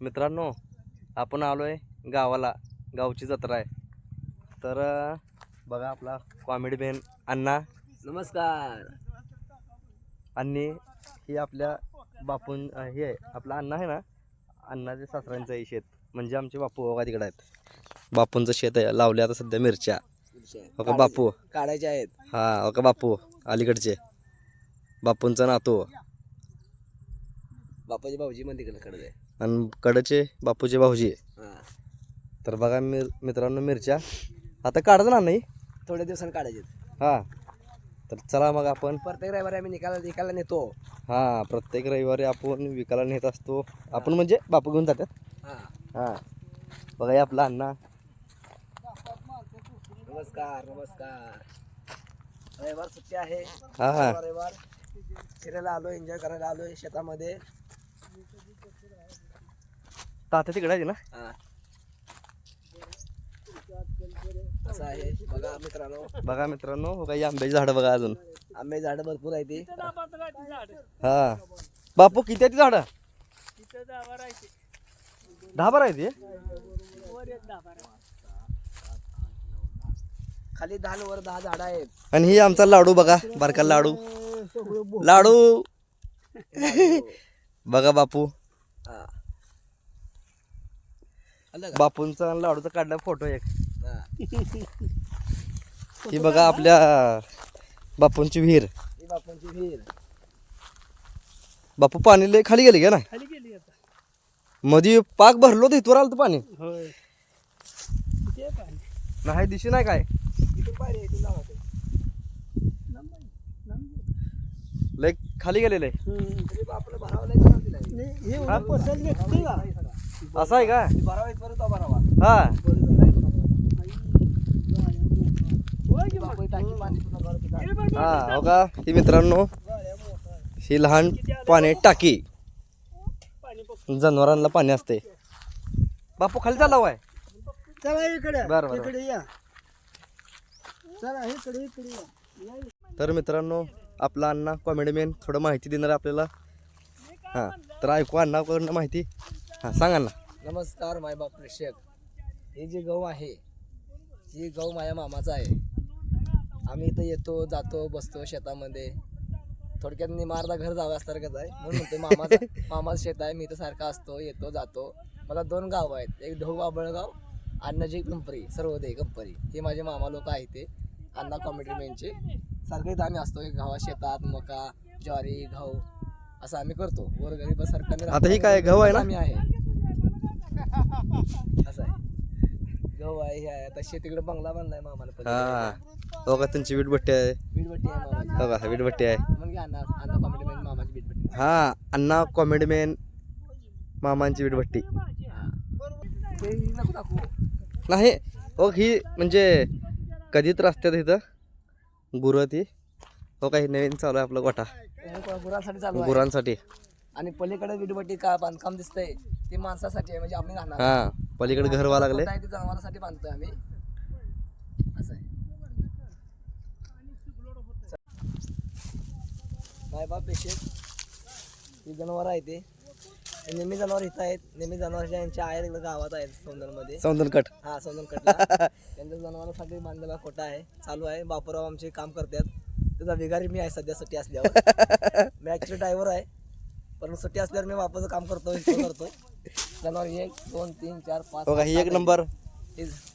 मित्रांनो, आपण आलोय गावाला. गावची जत्रा आहे. तर बघा आपला कॉमेडी मॅन अण्णा. नमस्कार. आणि ही आपल्या बापून हे आहे आपला अण्णा आहे ना, अण्णाच्या सासऱ्यांचं आहे शेत. म्हणजे आमचे बापू बघा तिकडे आहेत. बापूंचं शेत आहे. लावले आता सध्या मिरच्या. हो का बापू काढायचे आहेत. हा हो का बापू अलीकडचे बापूंचा नातू बापाची भाऊजी पण तिकडे कडे आणि कडचे बापूचे भाऊजी. हा, तर बघा मित्रांनो मिरच्या आता काढत ना नाही थोड्या दिवसांनी काढायचे. हा. तर चला मग आपण प्रत्येक रविवारी आम्ही निकाला नेतो. हा प्रत्येक रविवारी आपण विकायला नेत असतो. आपण म्हणजे बापू घेऊन जातात. हा, हा बघा हे आपला अण्णा. नमस्कार नमस्कार. रविवार सुट्टी आहे. हा हा रविवार फिरायला आलो, एन्जॉय करायला आलोय शेतामध्ये. तात्या तिकडे आहे ना. हा, असं आहे. बघा मित्रांनो, बघा मित्रांनो हो काही आंब्याची झाडं बघा अजून. आंबे झाड भरपूर आहे ती. हा बापू किती आहे ती झाडं. 10-12 आहे ती. खाली 10 वर 10 झाड आहेत. आणि ही आमचा लाडू बघा, बारका लाडू. लाडू बघा बापू. हा, आलं का? बापूंचा आणि लाडूचा काढला फोटो एक. हा. ही बघा आपल्या बापूंची विहीर. ही बापूंची विहीर. बापू पाणी लय खाली गेली का ना. खाली गेली आता. मध्ये पाक भरलो तर इथवर आलं तर पाणी. होय ते पाणी नाही दिशी नाही काय इथून पायरी आहे, इथून जावं ते. लय खाली गेलेलं आहे. तरी बापूला भरावं नाही का तिला? हे पसंत भेटते का? असं आहे का. भरावा इथपर्यंत तो भरावा. हा होय की बापू टाकी पाणी सुद्धा भरत होता. हा हो का. ही मित्रांनो ही लहान पाणी टाकी. पाणी जनावरांना पाणी असते. बापू खाली चालला आहे. चला इकडे. बरं, बरं. इकडे या. चला इकडे या. तर मित्रांनो आपला अण्णा कॉमेडी मॅन थोडं माहिती देणार आहे आपल्याला. हां तर ऐकू अण्णाकडनं माहिती. हां सांगा ना. नमस्कार मायबाप प्रेक्षक. हे जे गहू आहे, ही गहू माझ्या मामाचा आहे. आम्ही इथं येतो जातो बसतो शेतामध्ये. थोडक्यात निमारदा घर जावं असल्यासारखंच आहे. म्हणून म्हणतो मामाचं शेत आहे. मी इथं सारखा असतो, येतो जातो. मला 2 गाव आहेत. एक ढोग बाबळगाव, अण्णाजी कंपरी, सर्वोदय कंपरी. हे माझे मामा लोक आहेत. ते अण्णा कॉमेडी मॅनचे. सारखं इथं आम्ही असतो. गावात शेतात मका ज्वारी गहू असं आम्ही करतो. गोरगरीब सरकारने आता ही काय गहू आहे ना. आम्ही आहे असं आहे. गहू आहे हे आहे. आता शेतीकडे बंगला बांधलाय मामाला. हां हो का त्यांची वीटभट्टी आहे. वीटभट्टी आहे मामाची. हो का वीटभट्टी आहे. म्हणजे अण्णा अण्णा कॉमेडी मॅन मामाची वीटभट्टी. हां अण्णा कॉमेडी मॅन मामांची वीटभट्टी. हा. ते नको दाखवू. नाही हो ही म्हणजे कधी तर असतात इथं गुरं ती. हो काही नवीन चालू आहे आपला गोठा हे गुरांसाठी चालू आहे. गुरांसाठी. आणि पलीकडे वीटभट्टी का बांधकाम दिसतंय ते माणसासाठी आहे. म्हणजे आम्ही राहणार हां पलीकडे घर व्हावं लागले. ते जनावरांसाठी बांधतोय आम्ही. असं आहे. माय बाप पेशे ही जनावर आहे ते. नेहमी जनावर इथं आहेत. नेहमी जनावरच्या यांच्या आयर इकडे गावात आहेत सौंदरमध्ये. सौंदनकट. हा सौंदरकटला. त्यांच्या जनावरांसाठी बांधलेला खोटा आहे. चालू आहे. बापूराव आमचे काम करतात. त्याचा विगारी मी आहे सध्या सुट्टी असल्यावर. मी ॲक्च्युली ड्रायव्हर आहे. पण सुट्टी असल्यावर मी बापूचं काम करतो जनावर 1 2 3 4 5 हो का ही एक नंबर.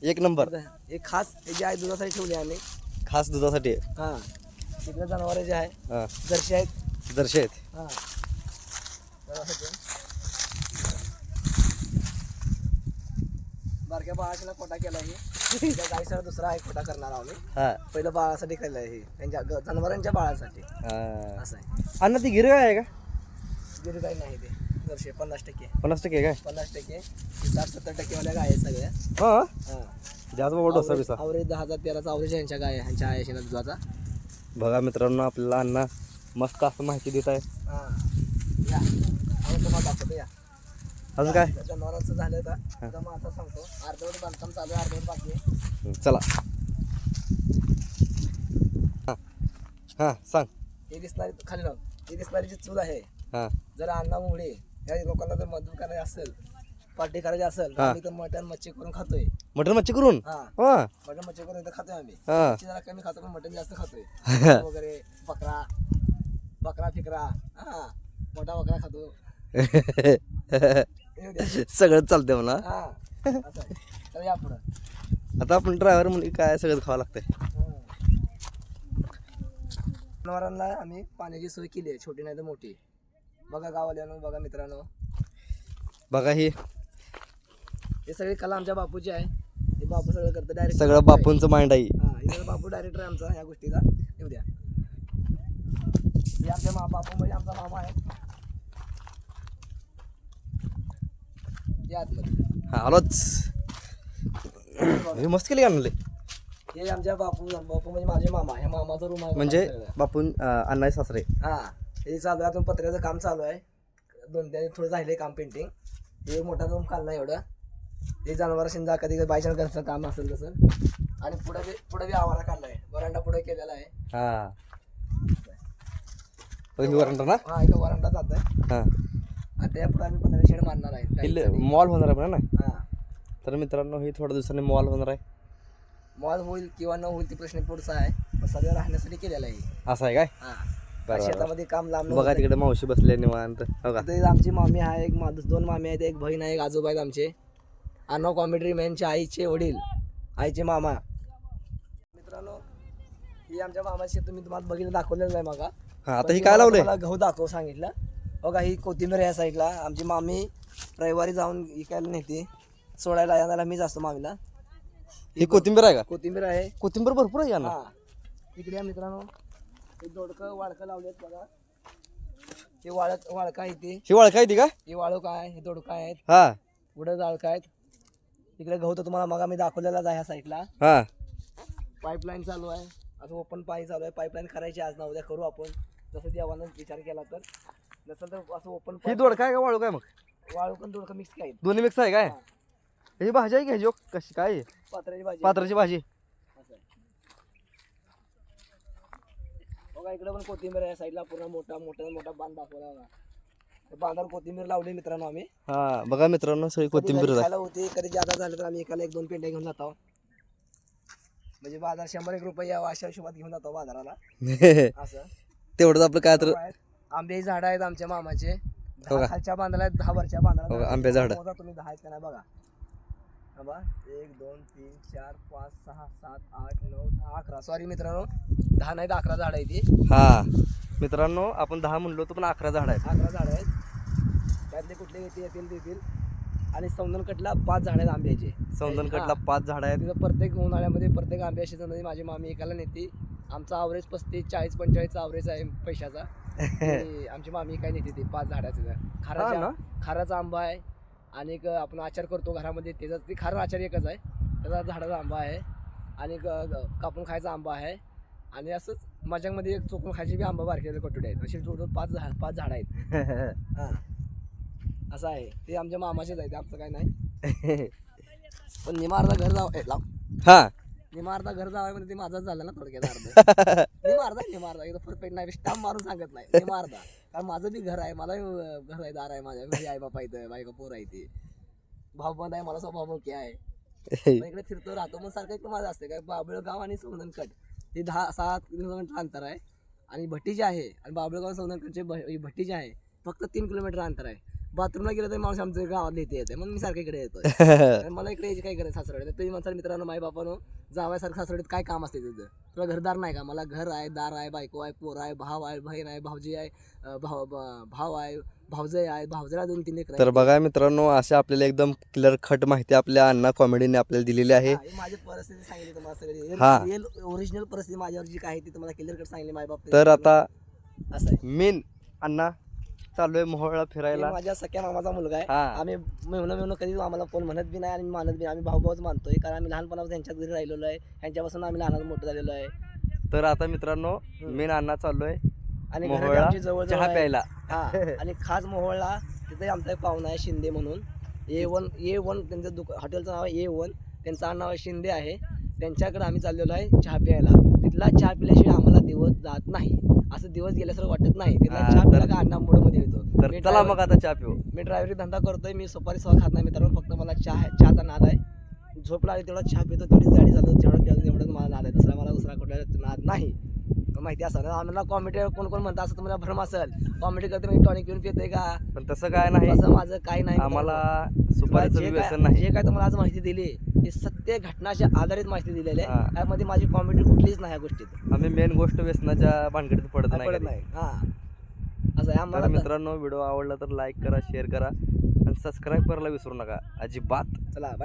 एक नंबर. एक खास हे जे आहे दुधासाठी ठेवले आम्ही. खास दुधासाठी. हा तिकडे जनावर जे आहे हां जर्शी आहेत. जर्शी आहेत. हा बारक्या बाळाला खोटा केला आहे. त्या गाईसाठी दुसरा आहे खोटा करणार आम्ही. हां पहिलं बाळासाठी केलं आहे. त्यांच्या जनावरांच्या बाळासाठी. हां असं आहे. अण्णा ती गिर आहे का. गिर गाई नाही ते जर्शी 50% 50% काय. 50% 60-70% वाल्या गाय आहेत सगळ्या. हां हा जास्त बाबा डोसा बिसा. अवरेज 10,000-13,000 अवरेज यांच्या गाय ह्यांच्या आहे शेणात दुधाचा. बघा मित्रांनो आपल्याला अण्णा मस्त असं माहिती देत आहे. हा या आम्ही तुम्हाला दाखवतो या. अजून काय. जनावरांचं झालं तर आता माझं सांगतो. अर्धवट बांधकाम चालू आहे, अर्धवट बाकी आहे. चला. हां हां सांग. हे दिसणारी खाली लावून ही दिसणारी जी चूल आहे. हां जर अण्णा मुळे या लोकांना जर मदत करायची असेल पार्टी करायची असेल तर हा. आम्ही तर मटण मच्छी करून खातोय. मटन मच्छी करून हा हा मटण मच्छी करून इथं खातोय आम्ही. हा. मच्छी जरा कमी खातो पण मटण जास्त खातोय. वगैरे बकरा फिकरा हा मोठा बकरा खातो. येऊ द्या. सगळं चालतंय म्हणा. हा असं आहे. चला या पुढं. आता आपण ड्रायव्हर म्हणून काय सगळं खावं लागतंय. जनावरांना आम्ही पाण्याची सोय केली आहे, छोटी नाही तर मोठी. बघा गावाल्यानं, बघा मित्रांनो, बघा ही हे सगळी कला आमच्या बापूची आहे. हे बापू सगळं करतो डायरेक्ट. सगळं बापूंचं माइंड आहे. हा हे सगळं बापू डायरेक्टर आहे आमचा या गोष्टीचा. येऊ द्या. हे आमच्या बापू म्हणजे आमचा मामा आहे. या आतमध्ये. हा आलोच. हे मस्त केली आणले. हे आमच्या बापू म्हणजे माझे मामा. ह्या मामाचा रूम आहे म्हणजे सगळं. बापून अण्णा सासरे. हा हे चालू आहे. अजून पत्र्याचं काम चालू आहे. थोडं राहिले काम पेंटिंग. हे मोठा रूम काढला एवढं. हे जनावर शिंदा कधी बायच्या घरचं काम असेल तसं. आणि पुढे बी आवारा काढलाय. वरांडा पुढे केलेला आहे. हा ही वरंडा ना. हा इथं वरांडा जात आहे. हा आता या पुढे आम्ही पत्र्याचं शेड मारणार आहे. मॉल होणार आहे ना. हा तर मित्रांनो ही थोड्या दिवसांनी मॉल होणार आहे. मॉल होईल किंवा न होईल ती प्रश्न पुढचा आहे. पण सगळं राहण्यासाठी केलेला आहे. असं आहे काय. हा बरं. शेतामध्ये काम लांब बघा तिकडे मावशी बसले निवांत. बघा तिथे आमची मामी आहे. एक दोन मामी आहेत. एक बहीण आहे. एक आजोबा आहेत आमचे. अनो कॉमेडी मॅनचे आईचे वडील, आईचे मामा. मित्रांनो ही आमच्या मामाची तुम्ही तुम्हाला बघितलं दाखवलेलं आहे मगा. हा आता ही काय लावलंय. मला गहू दाखव सांगितलं. बघा ही कोथिंबीर या साईडला. आमची मामी रविवारी जाऊन विकायला नेते. सोडायला यायला मीच असतो मामीला. ही कोथिंबीर आहे का. कोथिंबीर आहे. कोथिंबीर भरपूर आहे ना. हा इकडे या मित्रांनो. हे दोडकं वाळकं लावलेत बघा. हे वाळका आहे ते. ही वळखा आहे ती का. हे वाळूक आहे. हे दोडकं आहेत. हा पुढे जाळका आहेत. इकडे गहू तर तुम्हाला मगा मी दाखवलेलाच आहे ह्या साईडला. हा पाईपलाईन चालू आहे. असं ओपन पाणी चालू आहे. पाईपलाईन करायची आज ना उद्या करू आपण. जसं देवानं विचार केला तर. नसेल तर असं ओपन ही दोड काय का वाळू काय मग. वाळू पण दोडकं मिक्स काय दोन्ही मिक्स आहे काय. ही भाजी आहे घ्यायची कशी काय आहे? पात्राची भाजी. पात्राची भाजी. असं आहे. बघा इकडे पण कोथिंबीर आहे साईडला. पूर्ण मोठा बांध दाखवला बघा. बांधावर कोथिंबीर लावली मित्रांनो आम्ही. हा बघा मित्रांनो सगळी कोथिंबीर आहे. खायला होती. कधी जादा झालं तर आम्ही एकाला 1-2 पेंड्या घेऊन जातो. म्हणजे बाजार 100-1 रुपये यावं अशा हिशोबात घेऊन जातो बाजाराला. असं तेवढंच आपलं काय तर. आंबे झाड आहेत आमच्या मामाचे. हो 10 का? खालच्या बांधाला आहेत, 10 वरच्या बांधाला. हो का? आंबे झाड. मोजा तुम्ही 10 आहेत का नाही बघा. 1 2 3 4 5 6 7 8 9 10 11. सॉरी मित्रांनो 10 नाही 11 झाड आहे ती. हा मित्रांनो आपण 10 म्हणलो होतो पण 11 झाड आहेत. 11 झाड आहेत. त्यातले कुठले येतील देतील. आणि सौंदनकटला 5 झाड आहेत आंब्याचे. सौंदनगडला 5 झाड आहेत. तिथं प्रत्येक उन्हाळ्यामध्ये प्रत्येक आंब्याची संधी माझी मामी एकाला नेते. आमचा अवरेज 35 40 45 अवरेज आहे पैशाचा. आणि आमची मामी काय नेते ते 5 झाडाचं. खाराचा आंबा आहे. आणि एक आपण आचार करतो घरामध्ये त्याचा ते खारं आचार एकच आहे. त्याचा झाडाचा आंबा आहे. आणि कापून खायचा आंबा आहे. आणि असंच माझ्यामध्ये एक चोकून खायचे बी आंबा बारके कटुडे आहेत. असे टोटल 5 झाड आहेत. हां असं आहे. ते आमच्या मामाचेच आहे. आमचं काय नाही. पण निमारदा घर जाव हा निमारदा घर जावं म्हणजे ते माझाच झालं ना थोडक्यात अर्ध. निमारदा इथं परफेक्ट नाही. स्टाम्प मारून सांगत नाही. निमारदा कारण माझं बी घर आहे. मला घर आहे दार आहे. माझ्या घरी आई बापा इथं बायका पोर आहे. ते भाऊ बंद आहे. मला स्वभाव मोठी आहे. इकडे फिरतो राहतो. मग सारखं इकडे माझं असते काय बाबळगाव आणि सौंदनकट हे 10-7 किलोमीटर अंतर आहे. आणि भट्टी जे आहे आणि बाबळगाव सौंदनकटचे भट्टी जे आहे फक्त 3 किलोमीटर अंतर आहे. बाथरूमला गेलं तर माणूस आमच्या गावात इथे येते. मग मी सारखं इकडे येतो. मला इकडे यायची काय करायचं सासरवाडीत. तुम्ही म्हणसाल मित्रांनो माई बापानो जावायसारखं सासरवाडीत काय काम असते तिथं. तुला घरदार नाही का. मला घर आहे दार आहे बायको आहे पोर आहे भाव आहे बहीण आहे भाऊजी आहे भाव आहे भावजय आहे भावजला 2-3 लेकरं. तर बघा मित्रांनो अशा आपल्याला एकदम क्लिअर खट माहिती आपल्या अण्णा कॉमेडीने आपल्याला दिलेली आहे. माझी परिस्थिती सांगितली तुम्हाला हा. सगळी ओरिजिनल परिस्थिती माझ्यावर जी काय ती तुम्हाला क्लिअर कट सांगितली माय बाप. तर आता असं आहे. मेन अण्णा चालू आहे मोहोळला फिरायला. माझ्या सख्या मामाचा मुलगा आहे. हा. आम्ही मेहून कधी आम्हाला कोण म्हणत बी नाही आणि मानत बी. आम्ही भाऊभाऊच मानतोय कारण आम्ही लहानपणापासून त्यांच्याच घरी राहिलेलो आहे. त्यांच्यापासून आम्ही लहानाचं मोठं झालेलो आहे. तर आता मित्रांनो मेन अण्णा चाललोय आणि मोहोळला आमची जवळ चहा प्यायला. हा आणि खास मोहोळला तिथे आमचा एक पाहुणा आहे शिंदे म्हणून. A1 त्यांचं हॉटेलचं नाव आहे A1. त्यांचं नाव शिंदे आहे. त्यांच्याकडे आम्ही चाललेलो आहे चहा प्यायला. तिथला चहा पिल्याशिवाय आम्हाला दिवस जात नाही. असं दिवस गेल्यासारखं वाटत नाही. तिला हा, चहा पिला तर- का अण्णा मूड मध्ये येतो. तर मी चला driver- मग आता चहा पिऊ. मी ड्रायव्हरी धंदा करतोय. मी सुपारी सहा खात नाही मित्रांनो. फक्त मला चहाचा नाद आहे. झोप लागली तेवढा चहा पितो, तेवढी गाडी चालवतो, जेवढं प्यायचं तेवढं मला नाद आहे. दुसरा कुठला नाद नाही. माहिती असं आम्हाला कॉमेडी कोण कोण म्हणतं असं तुम्हाला भ्रम असेल. कॉमेडी करते मी टॉनिक घेऊन पिते का, पण तसं काय नाही, असं माझं काही नाही. आम्हाला तुम्हाला सुपारीचं जे व्यसन काय नाही. जे काय तुम्हाला आज माहिती दिली ती सत्य घटनाच्या आधारित माहिती दिलेली हा. आहे. त्यामध्ये माझी कॉमेडी कुठलीच नाही या गोष्टीत. आम्ही मेन गोष्ट व्यसनाच्या भानगडीत पडत नाही पडत कधी. नाही. हा असं आहे तर आम्हाला. मित्रांनो व्हिडिओ आवडला तर लाईक करा, शेअर करा आणि सबस्क्राईब करायला विसरू नका अजिबात. चला बाय.